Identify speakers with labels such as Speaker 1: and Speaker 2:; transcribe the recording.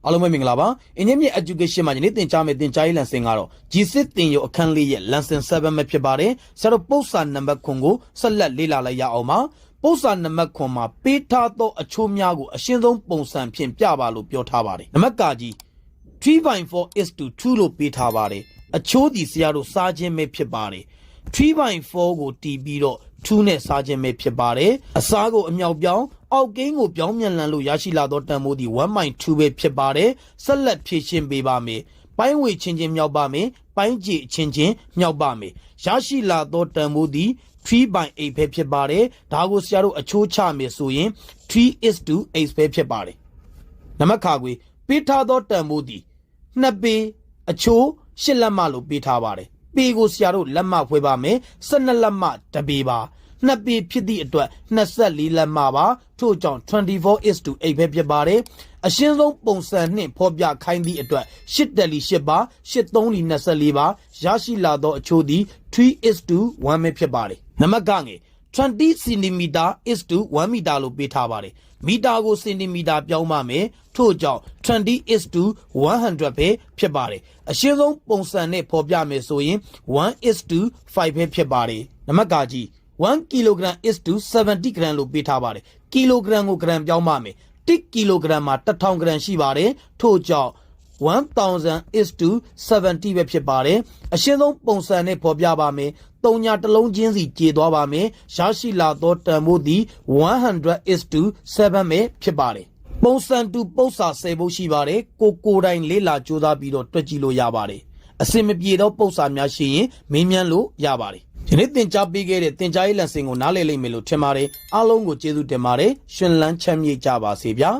Speaker 1: အားလုံးပဲမင်္ဂလာပါအင်းမြင့် education မှာဒီနေ့သင်ကြားမယ့်သင်ကြားရေး lesson ကတော့ G6 သင်ယူအခန်းလေးရဲ့ Lesson-7 ပဲဖြစ်ပါတယ်ဆရာတို့ပု္ပ္ပာနံပါတ်ခွန်ကိုဆက်လက်လေ့လာလိုက်ရအောင်ပါပု္ပ္ပာနံပါတ်ခွန်မှာပေးထားသောအချိုးများကိုအရှင်းဆုံးပုံစံဖြင့်ပြပါလို့ပြောထားပါတယ်နံပါတ်ကကြီး 3/4 is to 2လို့ပေးထားပါတယ်အချိုးဒီဆရာတို့စားခြင်းပဲဖြစ်ပါတယ် 3/4 ကိုတီးပြီးတော့2နဲ့စားခြင်းပဲဖြစ်ပါတယ်အစားကိုအမြောက်ပြောင်းအောက်ကိန်းကိုပြောင်းမြန်လန်လို့ရရှိလာသောတန်ဖိုးဒီ 1/2 ပဲဖြစ်ပါတယ်ဆက်လက်ဖြည့်ရှင်းပေးပါမယ်ပိုင်းဝေချင်းချင်းမြောက်ပါမယ်ပိုင်းကြည့်ချင်းချင်းမြောက်ပါမယ်ရရှိလာသောတန်ဖိုးဒီ 3/8 ပဲဖြစ်ပါတယ်ဒါကိုဆရာတို့အချိုးချမယ်ဆိုရင် 3:8 ပဲဖြစ်ပါတယ်နံပါတ်ခါခွေပေးထားသောတန်ဖိုးဒီ2ပေအချိုး8လက်မလို့ပေးထားပါတယ်ပေကိုဆရာတို့လက်မဖွဲပါမယ်12လက်မတပေပါ2ပေဖြစ်သည့်အတွက်24လက်မပါထို့ကြောင့် 24:8 ပဲဖြစ်ပါတယ်အရှင်းဆုံးပုံစံနှင့်ဖော်ပြခိုင်းသည့်အတွက်8တက်လီ8ပါ8 3လီ24ပါရရှိလာသောအချိုးသည် 3:1 ပဲဖြစ်ပါတယ်နံပါတ်ကငယ်20 centimeter is to 1 meter လို့ပေးထားပါတယ်မီတာကိုစင်တီမီတာပြောင်းပါမယ်ထို့ကြောင့်20 is to 100ပဲဖြစ်ပါတယ်အရှင်းဆုံးပုံစံနဲ့ဖော်ပြမယ်ဆိုရင်1 is to 5ပဲဖြစ်ပါတယ်နံပါတ်ကကြီး1 kilogram is to 70 gram လို့ပေးထားပါတယ်ကီလိုဂရမ်ကိုဂရမ်ပြောင်းပါမယ်1ကီလိုဂရမ်မှာ1000 ဂရမ်ရှိပါတယ်ထို့ကြောင့်1000 is to 70ပဲဖြစ်ပါတယ်အရှင်းဆုံးပုံစံနဲ့ဖော်ပြပါမယ်3ညာတစ်လုံးချင်းစီကျေသွားပါမယ်ရရှိလာသောတန်ဖိုးသည်100 is to 7ပဲဖြစ်ပါတယ်ပုံစံတူပု္ပ္ပာ10ပုဒ်ရှိပါတယ်ကိုယ်တိုင်လေ့လာကြိုးစားပြီးတော့တွက်ကြည့်လို့ရပါတယ်အစင်မပြေသောပု္ပ္ပာများရှိရင်မေးမြန်းလို့ရပါတယ်ဒီနေ့သင်ကြားပေးခဲ့တဲ့သင်ကြားရေး lesson ကိုနားလည်လိမ့်မယ်လို့ထင်ပါတယ်အားလုံးကိုကျေးဇူးတင်ပါတယ်ရှင်လန်းချမ်းမြေ့ကြပါစေဗျာ